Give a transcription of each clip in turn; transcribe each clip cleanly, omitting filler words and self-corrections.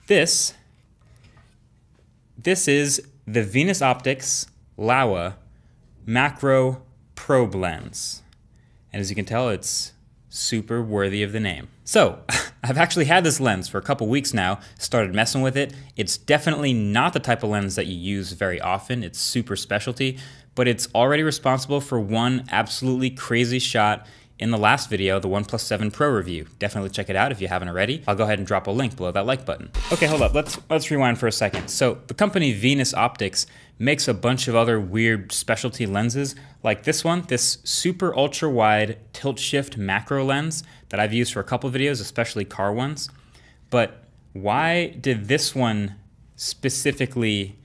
This is the Venus Optics Laowa Macro Probe Lens. And as you can tell, it's super worthy of the name. So, I've actually had this lens for a couple weeks now, started messing with it. It's definitely not the type of lens that you use very often. It's super specialty, but it's already responsible for one absolutely crazy shot in the last video, the OnePlus 7 Pro review. Definitely check it out if you haven't already. I'll go ahead and drop a link below that like button. Okay, hold up, let's rewind for a second. So the company Venus Optics makes a bunch of other weird specialty lenses like this one, this super ultra wide tilt shift macro lens that I've used for a couple videos, especially car ones. But why did this one specifically,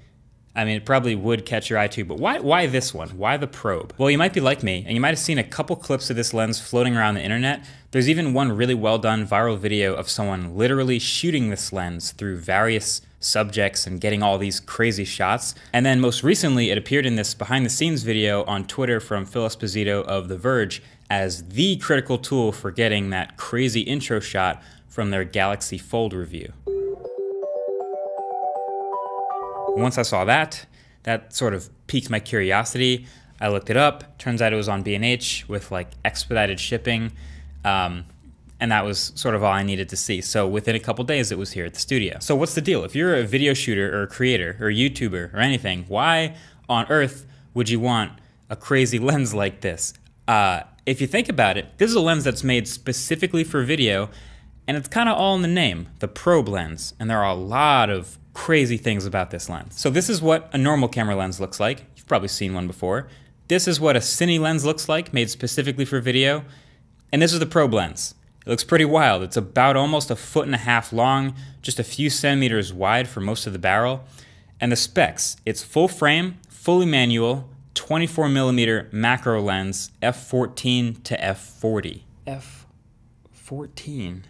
I mean, it probably would catch your eye too, but why this one? Why the probe? Well, you might be like me, and you might have seen a couple clips of this lens floating around the internet. There's even one really well done viral video of someone literally shooting this lens through various subjects and getting all these crazy shots. And then most recently, it appeared in this behind the scenes video on Twitter from Phil Esposito of The Verge as the critical tool for getting that crazy intro shot from their Galaxy Fold review. Once I saw that sort of piqued my curiosity. I looked it up. Turns out it was on B&H with like expedited shipping. And that was sort of all I needed to see. So within a couple days, it was here at the studio. So what's the deal? If you're a video shooter or a creator or a YouTuber or anything, why on earth would you want a crazy lens like this? If you think about it, this is a lens that's made specifically for video, and it's kind of all in the name, the probe lens. And there are a lot of crazy things about this lens. So this is what a normal camera lens looks like. You've probably seen one before. This is what a cine lens looks like, made specifically for video. And this is the probe lens. It looks pretty wild. It's about almost 1.5 feet long, just a few centimeters wide for most of the barrel. And the specs, it's full frame, fully manual, 24mm macro lens, f/14 to f/40. f/14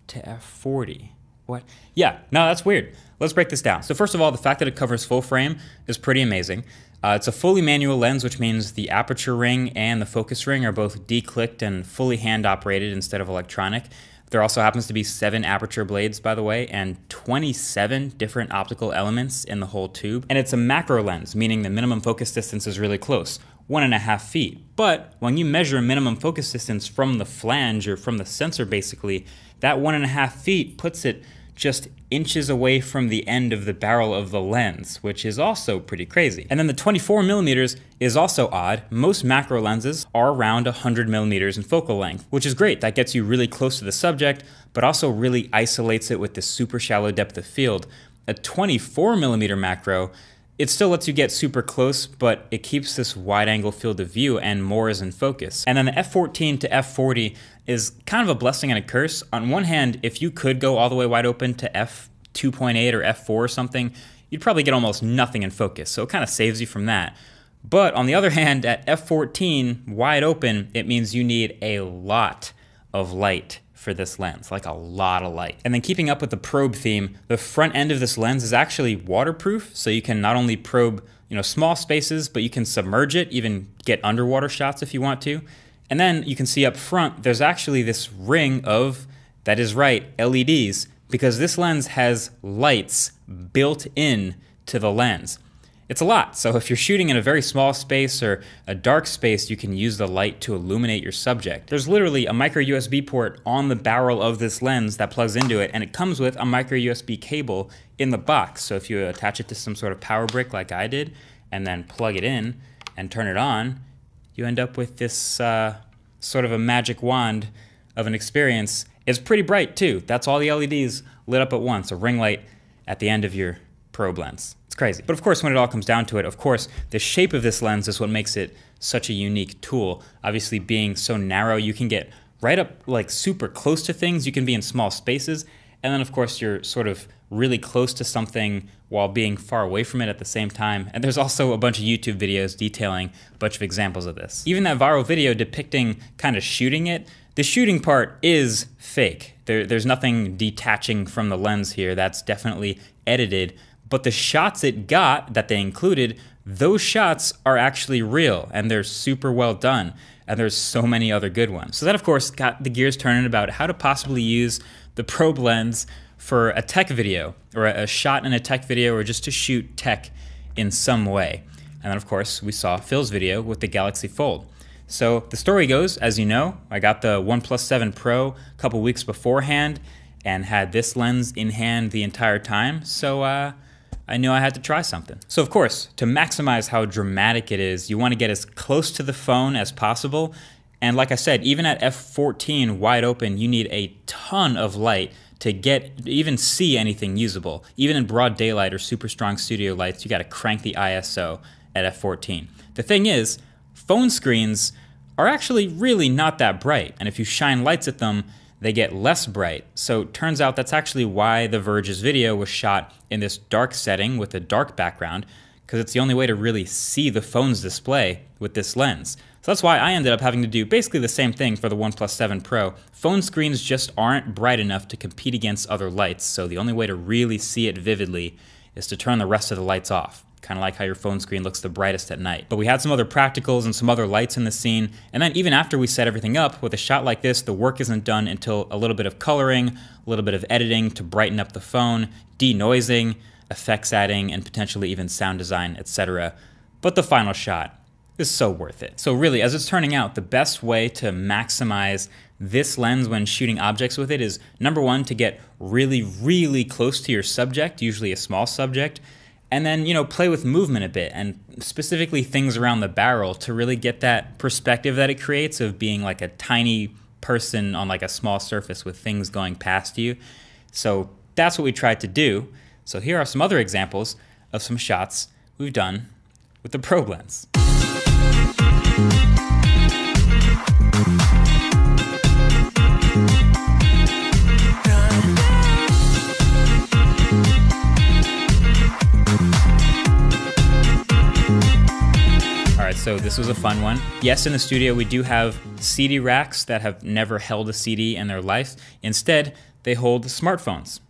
to f/40. What? Yeah, no, that's weird. Let's break this down. So first of all, the fact that it covers full frame is pretty amazing. It's a fully manual lens, which means the aperture ring and the focus ring are both declicked and fully hand operated instead of electronic. There also happens to be 7 aperture blades, by the way, and 27 different optical elements in the whole tube. And it's a macro lens, meaning the minimum focus distance is really close, 1.5 feet. But when you measure minimum focus distance from the flange or from the sensor basically, that 1.5 feet puts it just inches away from the end of the barrel of the lens, which is also pretty crazy. And then the 24mm is also odd. Most macro lenses are around 100mm in focal length, which is great. That gets you really close to the subject, but also really isolates it with this super shallow depth of field. A 24mm macro, it still lets you get super close, but it keeps this wide angle field of view and more is in focus. And then the f/14 to f/40 is kind of a blessing and a curse. On one hand, if you could go all the way wide open to f2.8 or f4 or something, you'd probably get almost nothing in focus. So it kind of saves you from that. But on the other hand, at f/14 wide open, it means you need a lot of light for this lens, like a lot of light. And then keeping up with the probe theme, the front end of this lens is actually waterproof, so you can not only probe, small spaces, but you can submerge it, even get underwater shots if you want to. And then you can see up front, there's actually this ring of, that is right, LEDs, because this lens has lights built in to the lens. It's a lot, so if you're shooting in a very small space or a dark space, you can use the light to illuminate your subject. There's literally a micro USB port on the barrel of this lens that plugs into it, and it comes with a micro USB cable in the box. So if you attach it to some sort of power brick like I did, and then plug it in and turn it on, you end up with this sort of a magic wand of an experience. It's pretty bright too. That's all the LEDs lit up at once, a ring light at the end of your probe lens. It's crazy. But of course, when it all comes down to it, of course, the shape of this lens is what makes it such a unique tool. Obviously, being so narrow, you can get right up like super close to things. You can be in small spaces. And then of course, you're sort of really close to something while being far away from it at the same time. And there's also a bunch of YouTube videos detailing a bunch of examples of this. Even that viral video depicting kind of shooting it, the shooting part is fake. There's nothing detaching from the lens here. That's definitely edited. But the shots it got that they included, those shots are actually real and they're super well done. And there's so many other good ones. So that of course got the gears turning about how to possibly use the probe lens for a tech video, or a shot in a tech video, or just to shoot tech in some way. And then of course we saw Phil's video with the Galaxy Fold. So the story goes, as you know, I got the OnePlus 7 Pro a couple weeks beforehand and had this lens in hand the entire time, so I knew I had to try something. So of course, to maximize how dramatic it is, you want to get as close to the phone as possible. And like I said, even at f14 wide open, you need a ton of light to even see anything usable. Even in broad daylight or super strong studio lights, you got to crank the ISO at f14. The thing is, phone screens are actually really not that bright, and if you shine lights at them, they get less bright. So it turns out that's actually why The Verge's video was shot in this dark setting with a dark background, because it's the only way to really see the phone's display with this lens. So that's why I ended up having to do basically the same thing for the OnePlus 7 Pro. Phone screens just aren't bright enough to compete against other lights, so the only way to really see it vividly is to turn the rest of the lights off. Kind of like how your phone screen looks the brightest at night. But we had some other practicals and some other lights in the scene, and then even after we set everything up, with a shot like this, the work isn't done until a little bit of coloring, a little bit of editing to brighten up the phone, denoising, effects adding, and potentially even sound design, etc. But the final shot is so worth it. So really, as it's turning out, the best way to maximize this lens when shooting objects with it is, number one, to get really, really close to your subject, usually a small subject, and then, you know, play with movement a bit, and specifically things around the barrel to really get that perspective that it creates of being like a tiny person on like a small surface with things going past you. So that's what we tried to do. So here are some other examples of some shots we've done with the probe lens. So this was a fun one. Yes, in the studio we do have CD racks that have never held a CD in their life. Instead, they hold smartphones.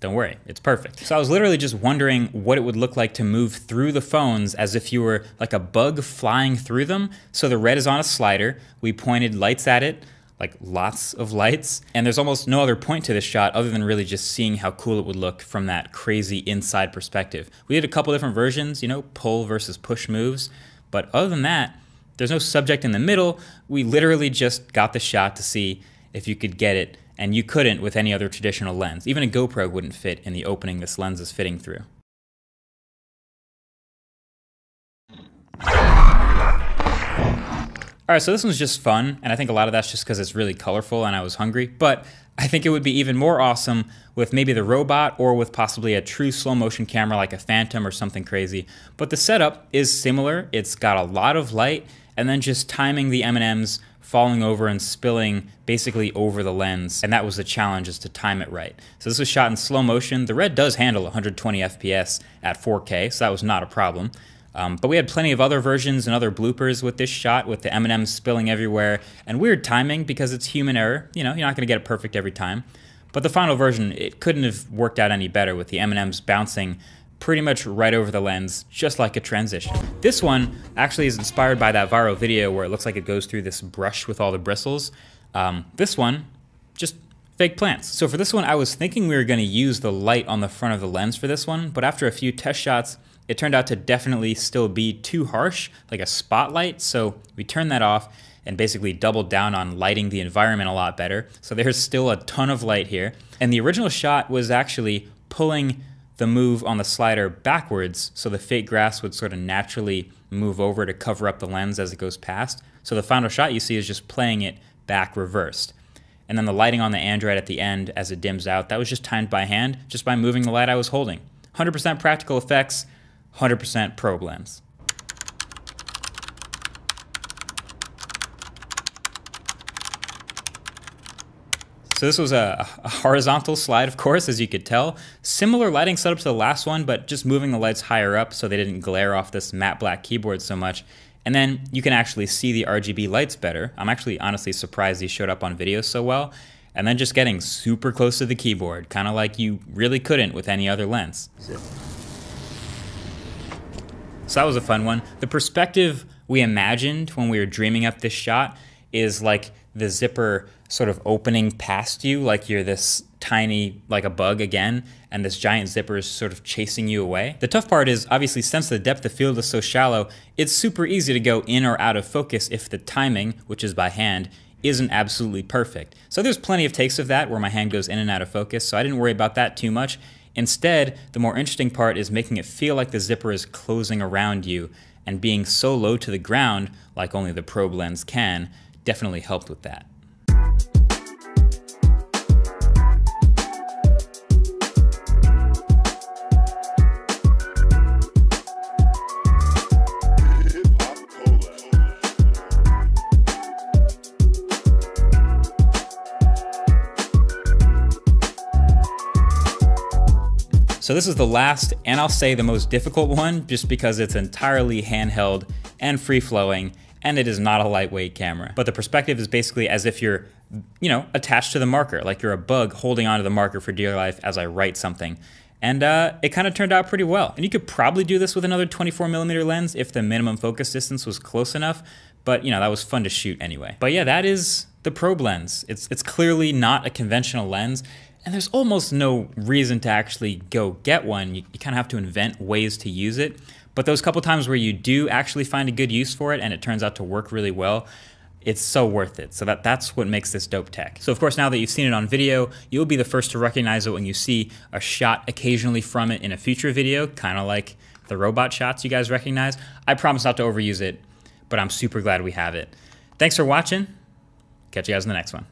Don't worry, it's perfect. So I was literally just wondering what it would look like to move through the phones as if you were like a bug flying through them. So the red is on a slider. We pointed lights at it, like lots of lights. And there's almost no other point to this shot other than really just seeing how cool it would look from that crazy inside perspective. We did a couple different versions, you know, pull versus push moves. But other than that, there's no subject in the middle. We literally just got the shot to see if you could get it, and you couldn't with any other traditional lens. Even a GoPro wouldn't fit in the opening this lens is fitting through. All right, so this one's just fun, and I think a lot of that's just because it's really colorful and I was hungry, but I think it would be even more awesome with maybe the robot or with possibly a true slow motion camera like a Phantom or something crazy. But the setup is similar. It's got a lot of light, and then just timing the M&Ms falling over and spilling basically over the lens, and that was the challenge, is to time it right. So this was shot in slow motion. The red does handle 120 FPS at 4K, so that was not a problem. But we had plenty of other versions and other bloopers with this shot, with the M&Ms spilling everywhere, and weird timing because it's human error. You know, you're not gonna get it perfect every time. But the final version, it couldn't have worked out any better with the M&Ms bouncing pretty much right over the lens, just like a transition. This one actually is inspired by that viral video where it looks like it goes through this brush with all the bristles. This one, just fake plants. So for this one, I was thinking we were gonna use the light on the front of the lens for this one, but after a few test shots, it turned out to definitely still be too harsh, like a spotlight, so we turned that off and basically doubled down on lighting the environment a lot better. So there's still a ton of light here. And the original shot was actually pulling the move on the slider backwards so the fake grass would sort of naturally move over to cover up the lens as it goes past. So the final shot you see is just playing it back reversed. And then the lighting on the Android at the end as it dims out, that was just timed by hand, just by moving the light I was holding. 100% practical effects, 100% probe lens. So this was a horizontal slide, of course, as you could tell. Similar lighting setup to the last one, but just moving the lights higher up so they didn't glare off this matte black keyboard so much. And then you can actually see the RGB lights better. I'm actually honestly surprised these showed up on video so well. And then just getting super close to the keyboard, kind of like you really couldn't with any other lens. So that was a fun one. The perspective we imagined when we were dreaming up this shot is like the zipper sort of opening past you like you're this tiny, like a bug again, and this giant zipper is sort of chasing you away. The tough part is, obviously, since the depth of field is so shallow, it's super easy to go in or out of focus if the timing, which is by hand, isn't absolutely perfect. So there's plenty of takes of that where my hand goes in and out of focus, so I didn't worry about that too much. Instead, the more interesting part is making it feel like the zipper is closing around you, and being so low to the ground, like only the probe lens can, definitely helped with that. So this is the last, and I'll say the most difficult one, just because it's entirely handheld and free-flowing, and it is not a lightweight camera. But the perspective is basically as if you're, attached to the marker, like you're a bug holding onto the marker for dear life as I write something. And it kind of turned out pretty well. And you could probably do this with another 24mm lens if the minimum focus distance was close enough, but that was fun to shoot anyway. But yeah, that is the probe lens. It's clearly not a conventional lens, and there's almost no reason to actually go get one. You kind of have to invent ways to use it. But those couple times where you do actually find a good use for it and it turns out to work really well, it's so worth it. So that's what makes this dope tech. So of course, now that you've seen it on video, you'll be the first to recognize it when you see a shot occasionally from it in a future video, kind of like the robot shots you guys recognize. I promise not to overuse it, but I'm super glad we have it. Thanks for watching. Catch you guys in the next one.